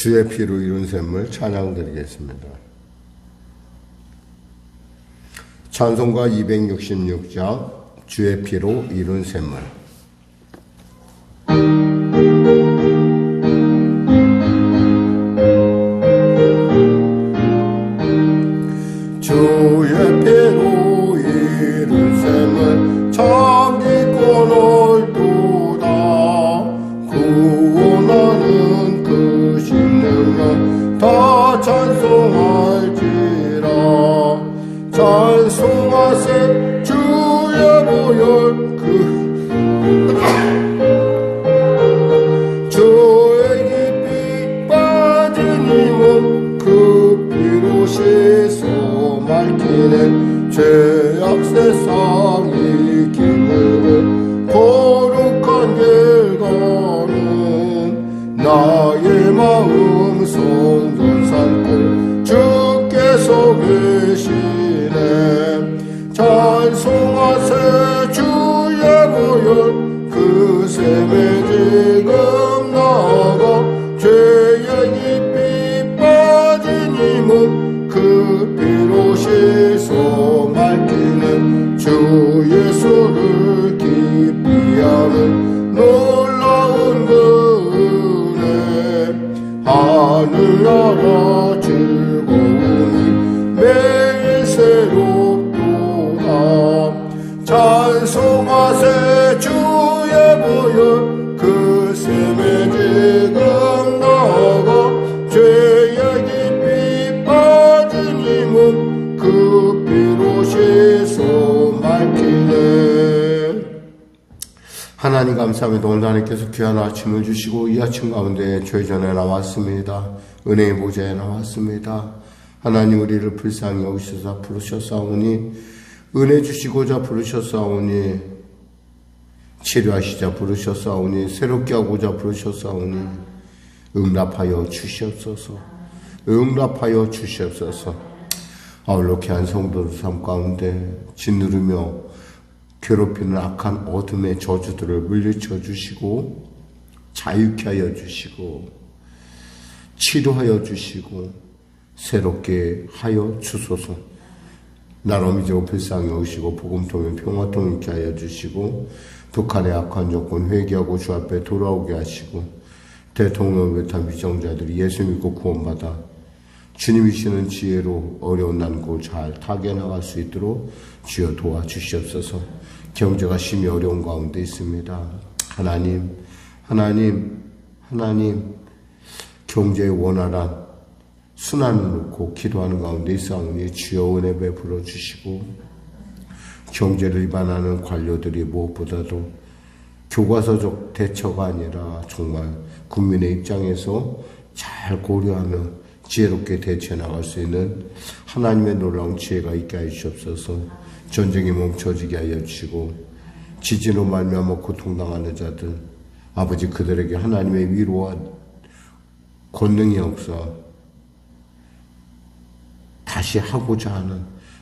주의 피로 이룬 샘을 찬양드리겠습니다. 찬송가 266장 주의 피로 이룬 샘을. 주의 피로 이룬 샘을 참 깊고 넓도다. 구원하는 그 신능력 다 찬송할지라. 찬송하세 주의 보혈 주의 깊이 빠진 힘은 그 피로 씻어 맑히는 죄악 세상이 기울고 거룩한 길 가는 나의 마음 성전 삼고 주께서 계시네. 찬송하세 주의 보혈 그 샘에 지금 나가. 죄의 깊이 빠진 힘은 그 피로 씻어 맑히는 주 예수를 깊이 아는 놀라운 그 은혜. 하늘 나라 즐거움이 매일 새롭도다. 찬송하세 주의 보혈 그 샘에 지금 나가. 죄의 깊이 빠진 힘은 그 피로 씻어 맑히네. 하나님 감사합니다. 오늘 하나님께서 귀한 아침을 주시고 이 아침 가운데 저희 전에 나왔습니다. 은혜의 보좌에 나왔습니다. 하나님 우리를 불쌍히 여기셔서 부르셨사오니, 은혜 주시고자 부르셨사오니, 치료하시자 부르셨사오니, 새롭게 하고자 부르셨사오니 응답하여 주시옵소서. 응답하여 주시옵소서. 아울러 한 성도들 삶 가운데 짓누르며 괴롭히는 악한 어둠의 저주들을 물리쳐 주시고 자유케 하여 주시고 치료하여 주시고 새롭게 하여 주소서. 나로 이제 불쌍히 오시고 복음통에 평화통 있게 하여 주시고 북한의 악한 조건 회개하고 주 앞에 돌아오게 하시고 대통령 외탄 위정자들이 예수 믿고 구원받아 주님이시는 지혜로 어려운 난고 잘 타개나갈 수 있도록 주여 도와주시옵소서. 경제가 심히 어려운 가운데 있습니다. 하나님 경제의 원활한 순환을 놓고 기도하는 가운데 있사오니 주여 은혜 베풀어 주시고, 경제를 위반하는 관료들이 무엇보다도 교과서적 대처가 아니라 정말 국민의 입장에서 잘 고려하며 지혜롭게 대처해 나갈 수 있는 하나님의 놀라운 지혜가 있게 하여 주시옵소서. 전쟁이 멈춰지게 하여 주시고 지진으로 말미암아 고통당하는 자들 아버지 그들에게 하나님의 위로와 권능이 없어 다시 하고자 하는,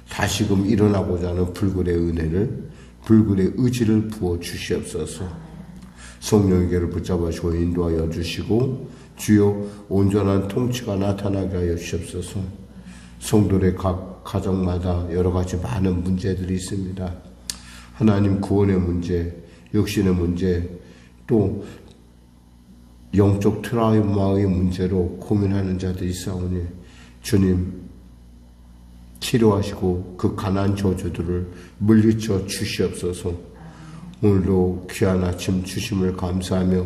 다시금 일어나고자 하는 불굴의 은혜를, 불굴의 의지를 부어 주시옵소서. 성령에게를 붙잡아 주어 인도하여 주시고 주여 온전한 통치가 나타나게 하여 주시옵소서. 성도의 각 가정마다 여러 가지 많은 문제들이 있습니다. 하나님 구원의 문제, 육신의 문제, 또 영적 트라우마의 문제로 고민하는 자들이 있사오니 주님 치료하시고 그 가난 저주들을 물리쳐 주시옵소서. 오늘도 귀한 아침 주심을 감사하며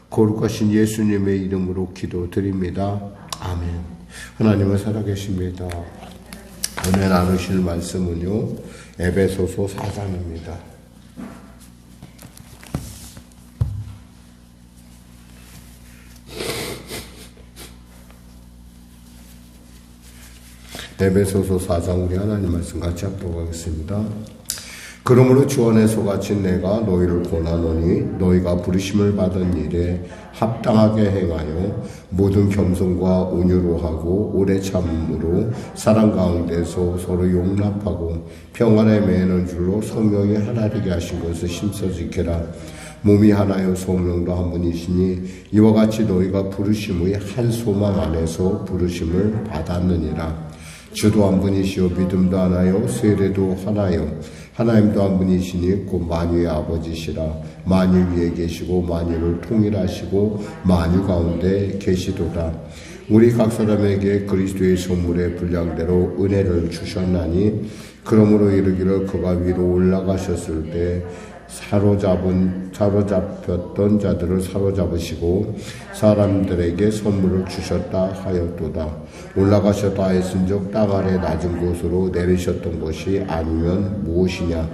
거룩하신 예수님의 이름으로 기도드립니다. 아멘. 하나님은 살아계십니다. 오늘 나누실 말씀은요, 에베소서 4장입니다. 에베소서 4장 우리 하나님 말씀 같이 합독하겠습니다. 그러므로 주 안에서 갇힌 내가 너희를 권하노니 너희가 부르심을 받은 일에 합당하게 행하여 모든 겸손과 온유로 하고 오래 참음으로 사랑 가운데서 서로 용납하고 평안에 매는 줄로 성령이 하나 되게 하신 것을 힘써 지켜라. 몸이 하나요 성령도 한 분이시니 이와 같이 너희가 부르심의 한 소망 안에서 부르심을 받았느니라. 주도 한 분이시요 믿음도 하나요 세례도 하나요 하나님도 한 분이시니 곧 만유의 아버지시라. 만유 위에 계시고 만유를 통일하시고 만유 가운데 계시도다. 우리 각 사람에게 그리스도의 선물의 분량대로 은혜를 주셨나니 그러므로 이르기를 그가 위로 올라가셨을 때 사로잡혔던 자들을 사로잡으시고 사람들에게 선물을 주셨다 하였도다. 올라가셨다 했은즉 땅 아래 낮은 곳으로 내리셨던 것이 아니면 무엇이냐.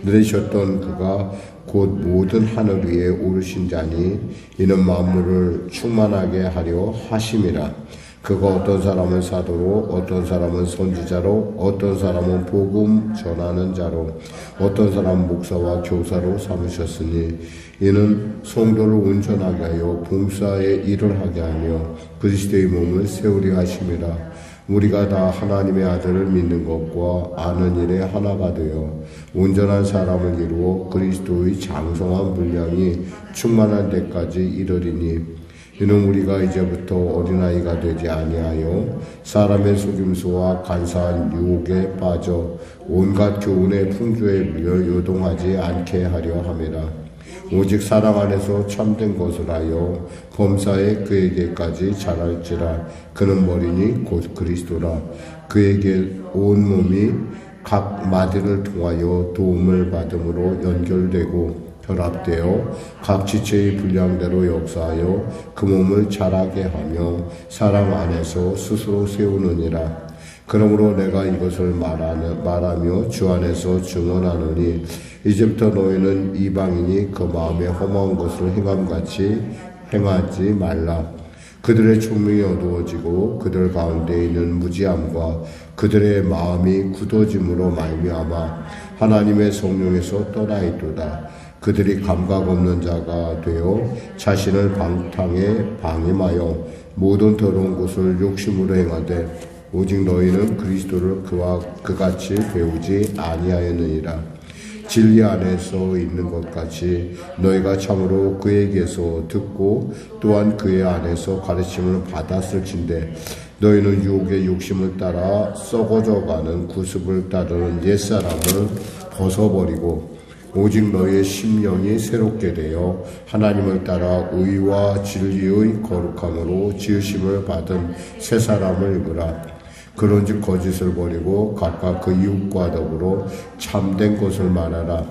내리셨던 그가 곧 모든 하늘 위에 오르신 자니 이는 만물을 충만하게 하려 하심이라. 그가 어떤 사람은 사도로 어떤 사람은 선지자로 어떤 사람은 복음 전하는 자로 어떤 사람은 목사와 교사로 삼으셨으니 이는 성도를 온전하게 하여 봉사의 일을 하게 하며 그리스도의 몸을 세우려 하심이라. 우리가 다 하나님의 아들을 믿는 것과 아는 일에 하나가 되어 온전한 사람을 이루어 그리스도의 장성한 분량이 충만한 데까지 이르리니 이는 우리가 이제부터 어린아이가 되지 아니하여 사람의 속임수와 간사한 유혹에 빠져 온갖 교훈의 풍조에 밀려 요동하지 않게 하려 함이라. 오직 사랑 안에서 참된 것을 하여 범사에 그에게까지 자랄지라. 그는 머리니 곧 그리스도라. 그에게 온 몸이 각 마디를 통하여 도움을 받음으로 연결되고 결합되어 각 지체의 분량대로 역사하여 그 몸을 자라게 하며 사랑 안에서 스스로 세우느니라. 그러므로 내가 이것을 말하며 주 안에서 증언하노니 이제부터 너희는 이방인이 그 마음에 험한 것을 행함같이 행하지 말라. 그들의 총명이 어두워지고 그들 가운데 있는 무지함과 그들의 마음이 굳어짐으로 말미암아 하나님의 성령에서 떠나 있도다. 그들이 감각 없는 자가 되어 자신을 방탕에 방임하여 모든 더러운 것을 욕심으로 행하되 오직 너희는 그리스도를 그와 그같이 배우지 아니하였느니라. 진리 안에서 있는 것 같이 너희가 참으로 그에게서 듣고 또한 그의 안에서 가르침을 받았을진데 너희는 유혹의 욕심을 따라 썩어져가는 구습을 따르는 옛사람을 벗어버리고 오직 너희의 심령이 새롭게 되어 하나님을 따라 의와 진리의 거룩함으로 지으심을 받은 새 사람을 입으라. 그런즉 거짓을 버리고 각각 그 이웃과 더불어 참된 것을 말하라.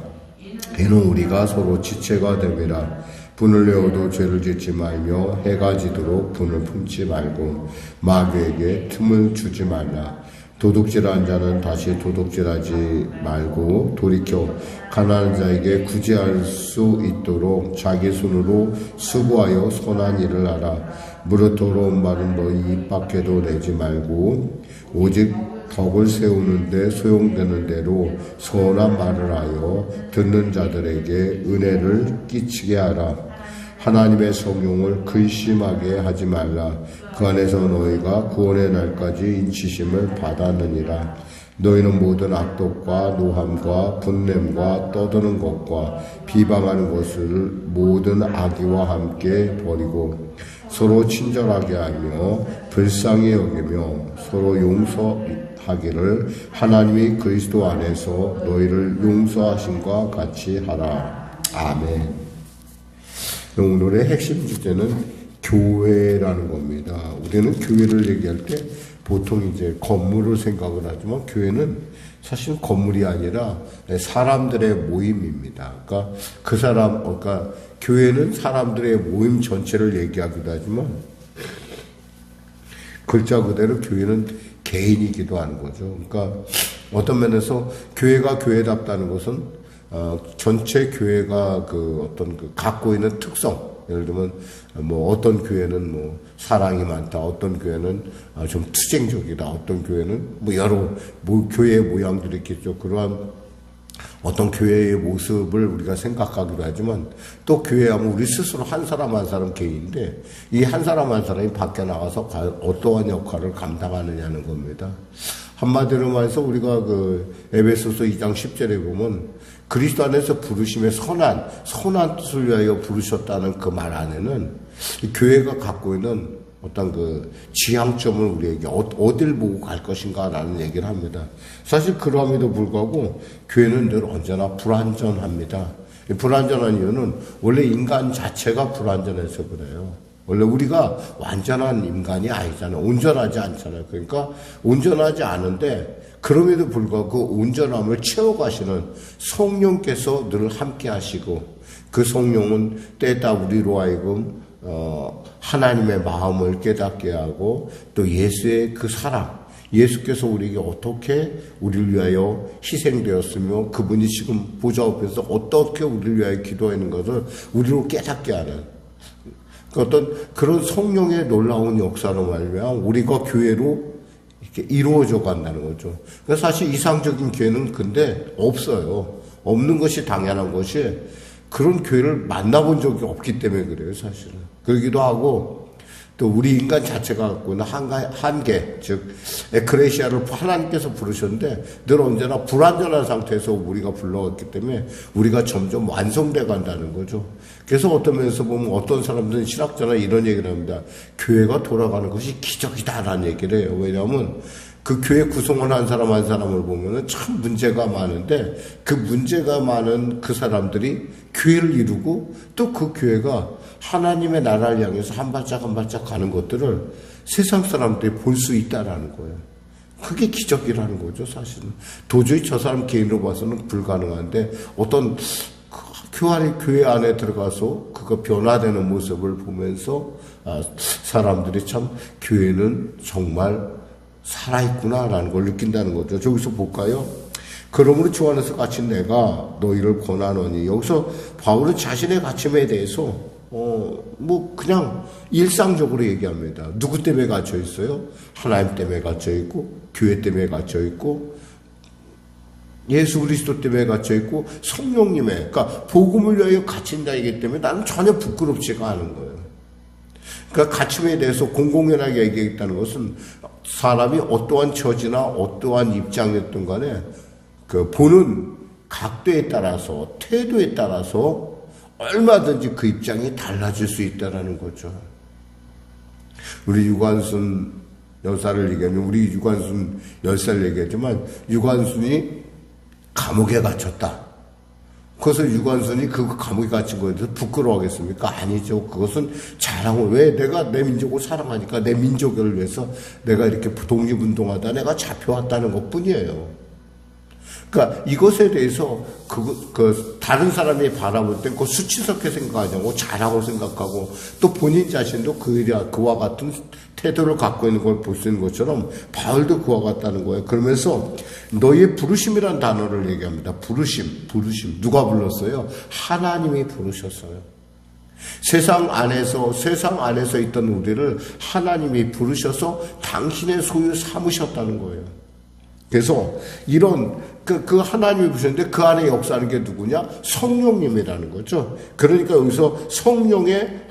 이는 우리가 서로 지체가 됨이라. 분을 내어도 죄를 짓지 말며 해가 지도록 분을 품지 말고 마귀에게 틈을 주지 말라. 도둑질한 자는 다시 도둑질하지 말고 돌이켜 가난한 자에게 구제할 수 있도록 자기 손으로 수고하여 선한 일을 하라. 무릇 더러운 말은 너희 입 밖에도 내지 말고 오직 덕을 세우는데 소용되는 대로 선한 말을 하여 듣는 자들에게 은혜를 끼치게 하라. 하나님의 성령을 근심하게 하지 말라. 그 안에서 너희가 구원의 날까지 인치심을 받았느니라. 너희는 모든 악독과 노함과 분냄과 떠드는 것과 비방하는 것을 모든 악의와 함께 버리고 서로 친절하게 하며 불쌍히 여기며 서로 용서하기를 하나님이 그리스도 안에서 너희를 용서하심과 같이 하라. 아멘. 오늘의 핵심 주제는 교회라는 겁니다. 우리는 교회를 얘기할 때 보통 이제 건물을 생각을 하지만 교회는 사실 건물이 아니라 사람들의 모임입니다. 그러니까 교회는 사람들의 모임 전체를 얘기하기도 하지만 글자 그대로 교회는 개인이기도 하는 거죠. 그러니까 어떤 면에서 교회가 교회답다는 것은 전체 교회가 갖고 있는 특성, 예를 들면 어떤 교회는 사랑이 많다, 어떤 교회는 좀 투쟁적이다, 어떤 교회는 여러 교회의 모양들이 있겠죠. 그러한 어떤 교회의 모습을 우리가 생각하기도 하지만 또 교회 하면 우리 스스로 한 사람 한 사람 개인인데 이 한 사람 한 사람이 밖에 나가서 어떠한 역할을 감당하느냐는 겁니다. 한마디로 말해서 우리가 그 에베소서 2장 10절에 보면 그리스도 안에서 부르심의 선한 뜻을 위하여 부르셨다는 그 말 안에는 교회가 갖고 있는 어떤 그 지향점을 우리에게 어딜 보고 갈 것인가라는 얘기를 합니다. 사실 그러함에도 불구하고 교회는 늘 언제나 불완전합니다. 불완전한 이유는 원래 인간 자체가 불완전해서 그래요. 원래 우리가 완전한 인간이 아니잖아요. 온전하지 않잖아요. 그러니까 온전하지 않은데 그럼에도 불구하고 그 온전함을 채워가시는 성령께서 늘 함께 하시고 그 성령은 때다 우리로 하여금 하나님의 마음을 깨닫게 하고 또 예수의 그 사랑, 예수께서 우리에게 어떻게 우리를 위하여 희생되었으며 그분이 지금 보좌 앞에서 어떻게 우리를 위하여 기도하는 것을 우리로 깨닫게 하는 어떤 그런 성령의 놀라운 역사로 말미암아 우리가 교회로 이렇게 이루어져 간다는 거죠. 그래서 사실 이상적인 교회는 근데 없어요. 없는 것이 당연한 것이 그런 교회를 만나본 적이 없기 때문에 그래요, 사실은. 그러기도 하고 또 우리 인간 자체가 갖고 있는 한계, 즉 에크레시아를 하나님께서 부르셨는데 늘 언제나 불완전한 상태에서 우리가 불러왔기 때문에 우리가 점점 완성돼 간다는 거죠. 그래서 어떤 면에서 보면 어떤 사람들은 신학자나 이런 얘기를 합니다. 교회가 돌아가는 것이 기적이다라는 얘기를 해요. 왜냐하면 그 교회 구성원 한 사람 한 사람을 보면은 참 문제가 많은데 그 문제가 많은 그 사람들이 교회를 이루고 또 그 교회가 하나님의 나라를 향해서 한 발짝 한 발짝 가는 것들을 세상 사람들이 볼 수 있다라는 거예요. 그게 기적이라는 거죠, 사실은. 도저히 저 사람 개인으로 봐서는 불가능한데 어떤 교회 안에 들어가서 그거 변화되는 모습을 보면서 사람들이 참 교회는 정말 살아있구나라는 걸 느낀다는 거죠. 저기서 볼까요? 그러므로 주 안에서 갇힌 내가 너희를 권하노니. 여기서 바울은 자신의 갇힘에 대해서 그냥 일상적으로 얘기합니다. 누구 때문에 갇혀 있어요? 하나님 때문에 갇혀 있고, 교회 때문에 갇혀 있고, 예수 그리스도 때문에 갇혀 있고, 성령님의, 그러니까 복음을 위하여 갇힌 자이기 때문에 나는 전혀 부끄럽지가 않은 거예요. 그러니까 갇힘에 대해서 공공연하게 얘기했다는 것은 사람이 어떠한 처지나 어떠한 입장이었던 간에 그 보는 각도에 따라서 태도에 따라서 얼마든지 그 입장이 달라질 수 있다는 거죠. 우리 유관순 여사를 얘기하면 우리 유관순 열사를 얘기하지만 유관순이 감옥에 갇혔다. 그것을 유관순이 그 감옥에 갇힌 거에 대해서 부끄러워하겠습니까? 아니죠. 그것은 자랑을 왜 내가 내 민족을 사랑하니까 내 민족을 위해서 내가 이렇게 독립운동하다 내가 잡혀왔다는 것 뿐이에요. 그러니까 이것에 대해서 다른 사람이 바라볼 때 그 수치스럽게 생각하지 않고 자랑을 생각하고 또 본인 자신도 그와 같은 태도를 갖고 있는 걸 볼 수 있는 것처럼 바울도 그와 같다는 거예요. 그러면서 너희의 부르심이라는 단어를 얘기합니다. 부르심. 누가 불렀어요? 하나님이 부르셨어요. 세상 안에서 있던 우리를 하나님이 부르셔서 당신의 소유 삼으셨다는 거예요. 그래서 이런 그 하나님이 부르셨는데 그 안에 역사하는 게 누구냐? 성령님이라는 거죠. 그러니까 여기서 성령의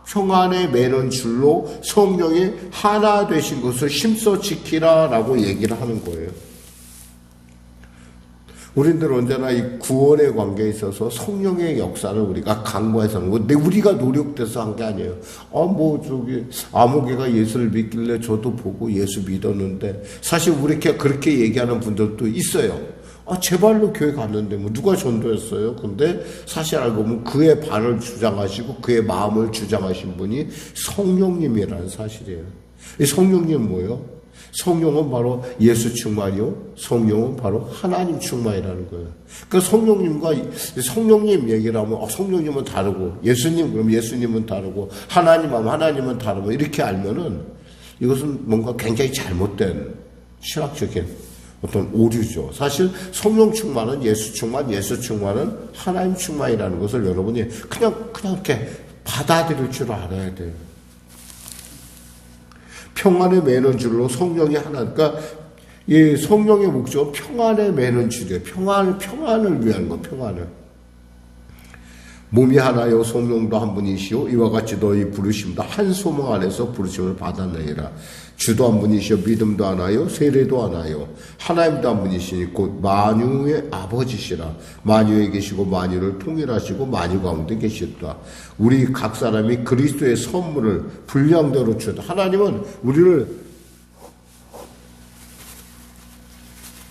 평안에 매는 줄로 성령이 하나 되신 것을 힘써 지키라라고 얘기를 하는 거예요. 우리들 언제나 이 구원의 관계에 있어서 성령의 역사를 우리가 강구해서 하는 거. 근데 우리가 노력돼서 한 게 아니에요. 아무개가 예수를 믿길래 저도 보고 예수 믿었는데, 사실 우리가 그렇게 얘기하는 분들도 있어요. 제 발로 교회 갔는데 누가 전도했어요? 근데 사실 알고 보면 그의 발을 주장하시고 그의 마음을 주장하신 분이 성령님이라는 사실이에요. 이 성령님 뭐예요? 성령은 바로 예수 충만이요. 성령은 바로 하나님 충만이라는 거예요. 그러니까 성령님 얘기를 하면 성령님은 다르고 그럼 예수님은 다르고 하나님은 다르고 이렇게 알면은 이것은 뭔가 굉장히 잘못된 신학적인 어떤 오류죠. 사실 성령 충만은 예수 충만은 하나님 충만이라는 것을 여러분이 그냥 이렇게 받아들일 줄 알아야 돼요. 평안에 매는 줄로 성령이 하나, 그러니까 이 성령의 목적은 평안에 매는 줄이에요. 평안을 위한 거, 평안을. 몸이 하나요 성령도 한 분이시요 이와 같이 너희 부르심도 한 소망 안에서 부르심을 받았느니라. 주도 한 분이시요 믿음도 하나요 세례도 하나요 하나님도 한 분이시니 곧 만유의 아버지시라. 만유에 계시고 만유를 통일하시고 만유 가운데 계시다. 우리 각 사람이 그리스도의 선물을 분량대로 주다. 하나님은 우리를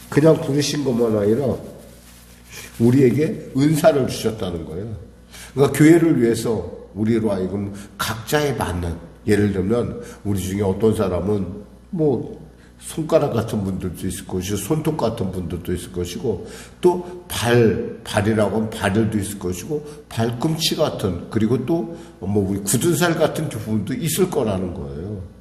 그냥 부르신 것만 아니라 우리에게 은사를 주셨다는 거예요. 그러니까 교회를 위해서 우리로 하여금 각자에 맞는, 예를 들면 우리 중에 어떤 사람은 뭐 손가락 같은 분들도 있을 것이고 손톱 같은 분들도 있을 것이고 또 발이라고 하면 발들도 있을 것이고 발꿈치 같은, 그리고 또 뭐 우리 굳은 살 같은 부분도 있을 거라는 거예요.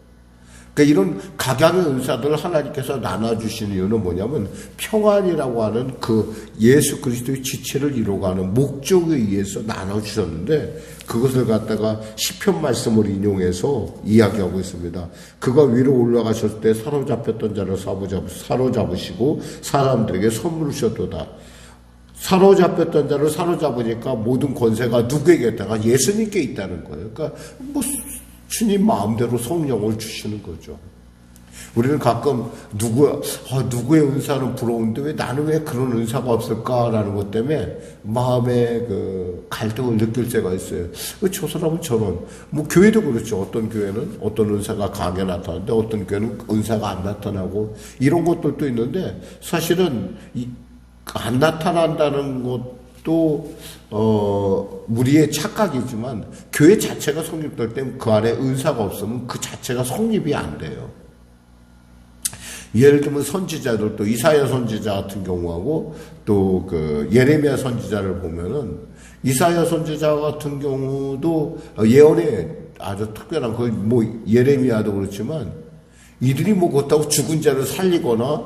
그러니까 이런 각양의 은사들을 하나님께서 나눠주시는 이유는 뭐냐면 평안이라고 하는 그 예수 그리스도의 지체를 이루어가는 목적에 의해서 나눠주셨는데, 그것을 갖다가 시편 말씀을 인용해서 이야기하고 있습니다. 그가 위로 올라가셨을 때 사로잡혔던 자를 사로잡으시고 사람들에게 선물을 주셨도다. 사로잡혔던 자를 사로잡으니까 모든 권세가 누구에게 있다가 예수님께 있다는 거예요. 그러니까 뭐 주님 마음대로 성령을 주시는 거죠. 우리는 가끔 누구의 은사는 부러운데 왜 나는 왜 그런 은사가 없을까라는 것 때문에 마음의 그 갈등을 느낄 때가 있어요. 저 사람은 저런, 뭐 교회도 그렇죠. 어떤 교회는 어떤 은사가 강하게 나타나는데 어떤 교회는 은사가 안 나타나고 이런 것들도 있는데, 사실은 안 나타난다는 것도 무리의 착각이지만 교회 자체가 성립될 때 그 안에 은사가 없으면 그 자체가 성립이 안 돼요. 예를 들면 선지자들도 이사야 선지자 같은 경우하고 또 그 예레미야 선지자를 보면은, 이사야 선지자 같은 경우도 예언에 아주 특별한, 거의 뭐 예레미야도 그렇지만 이들이 뭐 그렇다고 죽은 자를 살리거나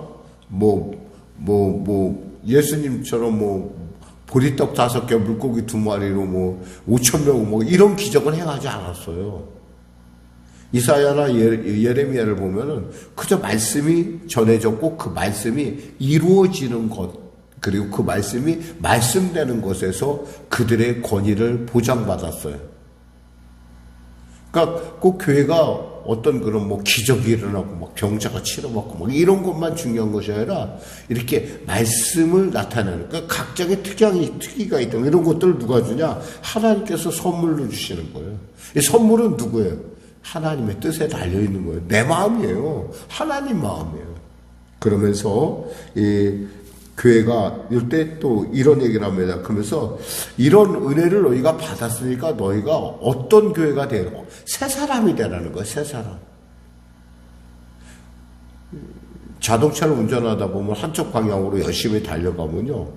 예수님처럼 뭐 보리떡 5개 물고기 2마리로 뭐 5,000명 뭐 이런 기적을 행하지 않았어요. 이사야나 예레미야를 보면은 그저 말씀이 전해졌고 그 말씀이 이루어지는 것, 그리고 그 말씀이 말씀되는 것에서 그들의 권위를 보장받았어요. 그러니까 꼭 교회가 어떤 그런 뭐 기적이 일어나고 막 병자가 치료받고 막 이런 것만 중요한 것이 아니라 이렇게 말씀을 나타내는, 그러니까 각장의 특기가 있다. 이런 것들을 누가 주냐? 하나님께서 선물로 주시는 거예요. 이 선물은 누구예요? 하나님의 뜻에 달려 있는 거예요. 내 마음이에요. 하나님 마음이에요. 그러면서 이 교회가 이때 또 이런 얘기를 합니다. 그러면서 이런 은혜를 너희가 받았으니까 너희가 어떤 교회가 되고 새 사람이 되라는 거예요. 새 사람. 자동차를 운전하다 보면 한쪽 방향으로 열심히 달려가면요,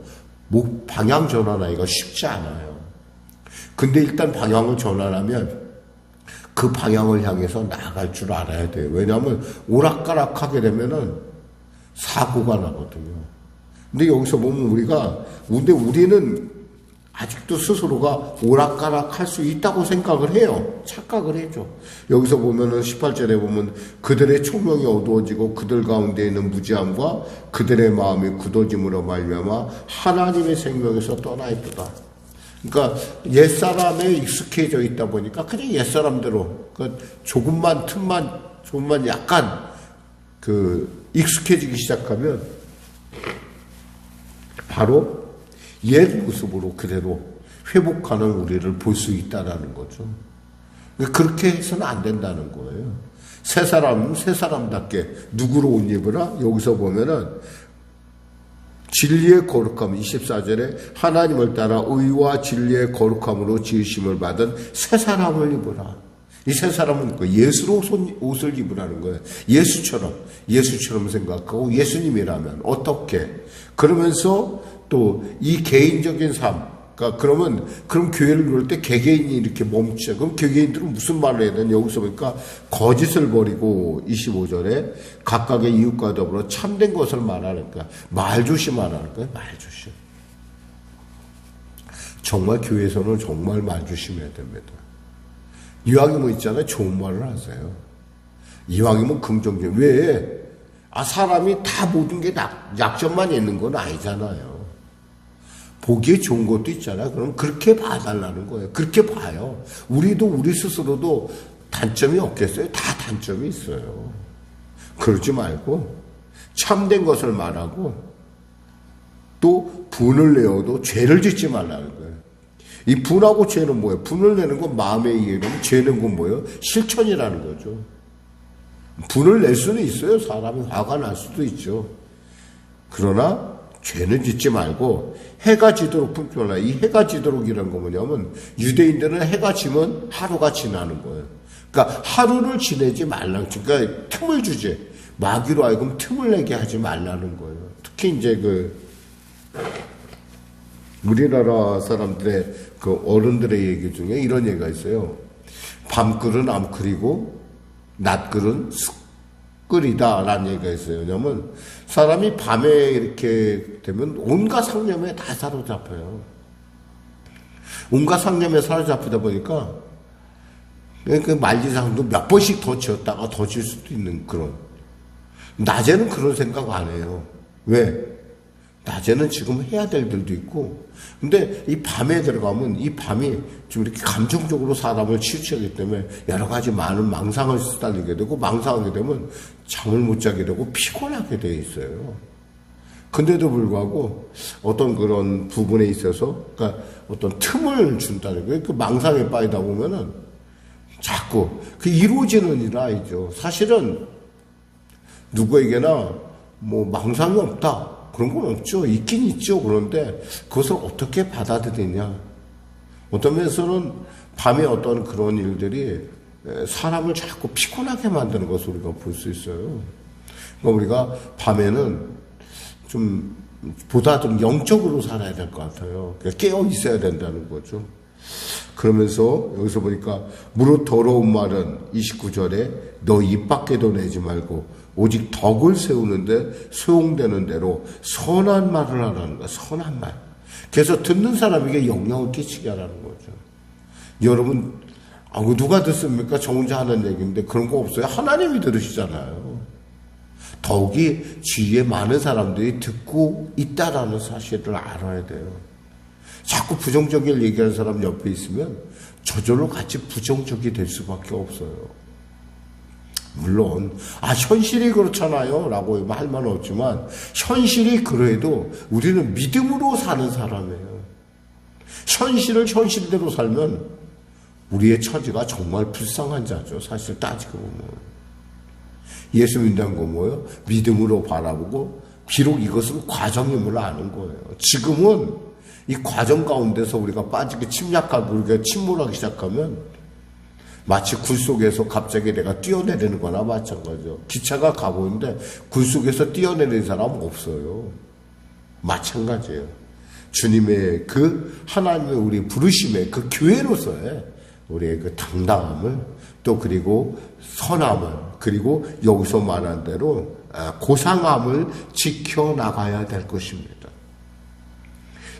방향 전환하기가 쉽지 않아요. 근데 일단 방향을 전환하면 그 방향을 향해서 나아갈 줄 알아야 돼요. 왜냐하면 오락가락하게 되면은 사고가 나거든요. 근데 여기서 보면 우리는 아직도 스스로가 오락가락할 수 있다고 생각을 해요. 착각을 해죠. 여기서 보면은 18절에 보면 그들의 총명이 어두워지고 그들 가운데 있는 무지함과 그들의 마음이 굳어짐으로 말미암아 하나님의 생명에서 떠나 있도다. 그러니까 옛사람에 익숙해져 있다 보니까 그냥 옛사람대로 조금만 약간 익숙해지기 시작하면 바로 옛 모습으로 그대로 회복하는 우리를 볼 수 있다라는 거죠. 그렇게 해서는 안 된다는 거예요. 새 사람은 새 사람답게 누구로 옷 입으라? 여기서 보면은 진리의 거룩함, 24절에 하나님을 따라 의와 진리의 거룩함으로 지으심을 받은 새 사람을 입으라. 이 새 사람은 예수로 옷을 입으라는 거예요. 예수처럼 생각하고 예수님이라면 어떻게? 그러면서 또 이 개인적인 삶, 그러면 그럼 교회를 이룰 때 개개인이 이렇게 멈춰. 그럼 개개인들은 무슨 말을 해야 되냐? 여기서 보니까 거짓을 버리고 25절에 각각의 이웃과 더불어 참된 것을 말하는 거야. 말조심하라는 거야. 말조심. 정말 교회에서는 정말 말조심해야 됩니다. 이왕이면 있잖아요. 좋은 말을 하세요. 이왕이면 긍정적. 왜? 사람이 다 모든 게 약점만 있는 건 아니잖아요. 보기에 좋은 것도 있잖아요. 그럼 그렇게 봐달라는 거예요. 그렇게 봐요. 우리도 우리 스스로도 단점이 없겠어요? 다 단점이 있어요. 그러지 말고 참된 것을 말하고 또 분을 내어도 죄를 짓지 말라는 거예요. 이 분하고 죄는 뭐예요? 분을 내는 건 마음의 이해로면 죄는 건 뭐예요? 실천이라는 거죠. 분을 낼 수는 있어요. 사람이 화가 날 수도 있죠. 그러나 죄는 짓지 말고 해가 지도록 품지 말라. 이 해가 지도록이라는 거 뭐냐면 유대인들은 해가 지면 하루가 지나는 거예요. 그러니까 하루를 지내지 말라. 그러니까 틈을 주지. 마귀로 하여금 틈을 내게 하지 말라는 거예요. 특히 이제 우리나라 사람들의 어른들의 얘기 중에 이런 얘기가 있어요. 밤글은 암글이고 낮글은 숯글이다라는 얘기가 있어요. 왜냐면 사람이 밤에 이렇게 되면 온갖 상념에 다 사로잡혀요. 온갖 상념에 사로잡히다 보니까 그 만리장도 몇 번씩 더 지었다가 더 질 수도 있는 그런. 낮에는 그런 생각 안 해요. 왜? 낮에는 지금 해야 될 일도 있고, 근데 이 밤에 들어가면 이 밤이 좀 이렇게 감정적으로 사람을 치우치기 때문에 여러 가지 많은 망상을 시달리게 되고, 망상하게 되면 잠을 못 자게 되고 피곤하게 돼 있어요. 근데도 불구하고 어떤 그런 부분에 있어서, 그러니까 어떤 틈을 준다는 거예요. 그 망상에 빠지다 보면은 자꾸 그 이루어지는 일 아니죠. 사실은 누구에게나 뭐 망상이 없다. 그런 건 없죠. 있긴 있죠. 그런데 그것을 어떻게 받아들이냐. 어떤 면에서는 밤에 어떤 그런 일들이 사람을 자꾸 피곤하게 만드는 것을 우리가 볼 수 있어요. 그러니까 우리가 밤에는 좀 보다 좀 영적으로 살아야 될 것 같아요. 깨어 있어야 된다는 거죠. 그러면서 여기서 보니까 무릇 더러운 말은 29절에 너 입 밖에도 내지 말고 오직 덕을 세우는데 소용되는 대로 선한 말을 하라는 거야. 선한 말. 그래서 듣는 사람에게 영향을 끼치게 하라는 거죠. 여러분, 누가 듣습니까? 저 혼자 하는 얘기인데 그런 거 없어요. 하나님이 들으시잖아요. 더욱이 주위에 많은 사람들이 듣고 있다라는 사실을 알아야 돼요. 자꾸 부정적인 얘기하는 사람 옆에 있으면 저절로 같이 부정적이 될 수밖에 없어요. 물론 현실이 그렇잖아요 라고 할 말은 없지만 현실이 그래도 우리는 믿음으로 사는 사람이에요. 현실을 현실대로 살면 우리의 처지가 정말 불쌍한 자죠. 사실 따지고 보면 예수 믿는 건 뭐예요? 믿음으로 바라보고 비록 이것은 과정임을 아는 거예요. 지금은 이 과정 가운데서 우리가 빠지게 침략하고 우리가 침몰하기 시작하면 마치 굴 속에서 갑자기 내가 뛰어내리는 거나 마찬가지죠. 기차가 가고 있는데 굴 속에서 뛰어내리는 사람은 없어요. 마찬가지예요. 주님의 하나님의 우리 부르심의 교회로서의 우리의 당당함을 또 그리고 선함을 그리고 여기서 말한 대로 고상함을 지켜나가야 될 것입니다.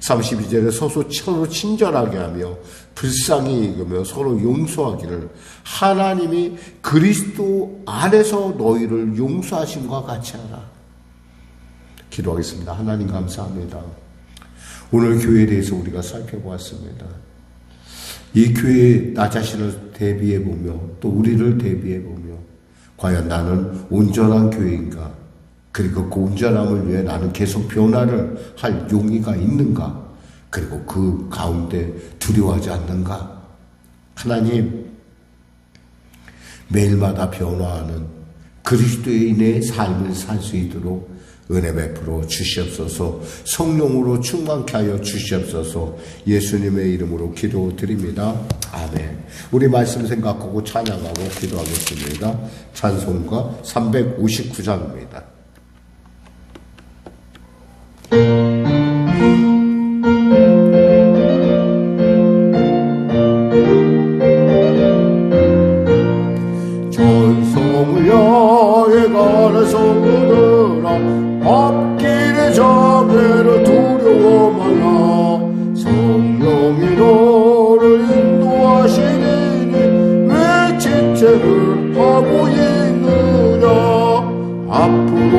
32절에 서로 친절하게 하며 불쌍히 여기며 서로 용서하기를 하나님이 그리스도 안에서 너희를 용서하심과 같이 하라. 기도하겠습니다. 하나님 감사합니다. 오늘 교회에 대해서 우리가 살펴보았습니다. 이 교회에 나 자신을 대비해보며 또 우리를 대비해보며 과연 나는 온전한 교회인가? 그리고 그 온전함을 위해 나는 계속 변화를 할 용의가 있는가? 그리고 그 가운데 두려워하지 않는가? 하나님, 매일마다 변화하는 그리스도인의 삶을 살 수 있도록 은혜 베풀어 주시옵소서. 성령으로 충만케 하여 주시옵소서. 예수님의 이름으로 기도드립니다. 아멘. 우리 말씀 생각하고 찬양하고 기도하겠습니다. 찬송가 359장입니다. 전성을 향해 가는 성도들아 앞길의 장애를 두려워 말라. 성령이 너를 인도하시리니 왜 지체를 하고 있느냐. 앞으로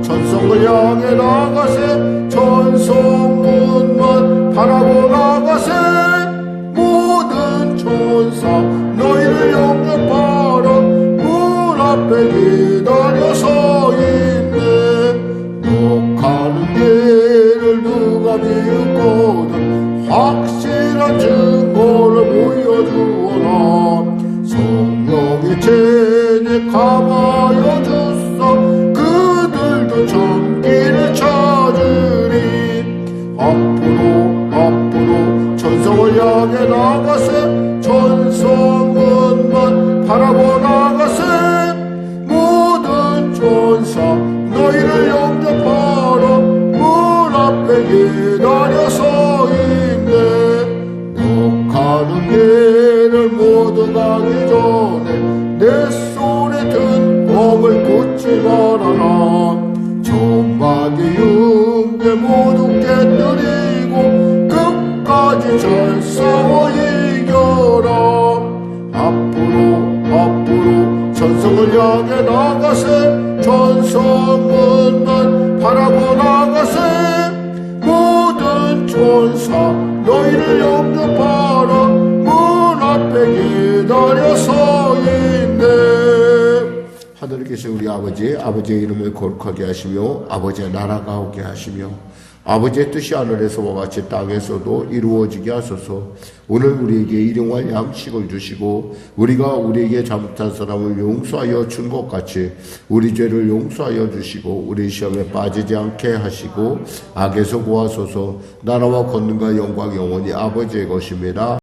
전성을 향해 나가세. 전성 바라보나가세 모든 천사 너희를 영접하라 문 앞에 기다려 서 있네 너 가는 길을 누가 비웃거든 확실한 증거를 보여주어라 성령의 제니 감하여 주사 그들도 참기를 찾으리 앞으로 천성을 향해 나가세 천성문만 바라보 나가세 모든 천사 너희를 영접하라 문 앞에 기다려 서 있네 너 가는 길을 모두 가기 전에 내 손에 든 검을 붙지 말아라 천마디 흉계 모두 깨뜨리고 끝까지 잘 싸워 이겨라 앞으로 천성을 향해 나가세 천성문만 바라보 나가세 모든 천사 너희를 영접하라 문 앞에 기다려 서 있네 하늘에 계신 우리 아버지의 이름을 거룩하게 하시며 아버지의 나라가 오게 하시며 아버지의 뜻이 하늘에서와 같이 땅에서도 이루어지게 하소서. 오늘 우리에게 일용할 양식을 주시고 우리가 우리에게 잘못한 사람을 용서하여 준 것 같이 우리 죄를 용서하여 주시고 우리 시험에 빠지지 않게 하시고 악에서 구하소서. 나라와 권능과 영광 영원히 아버지의 것입니다.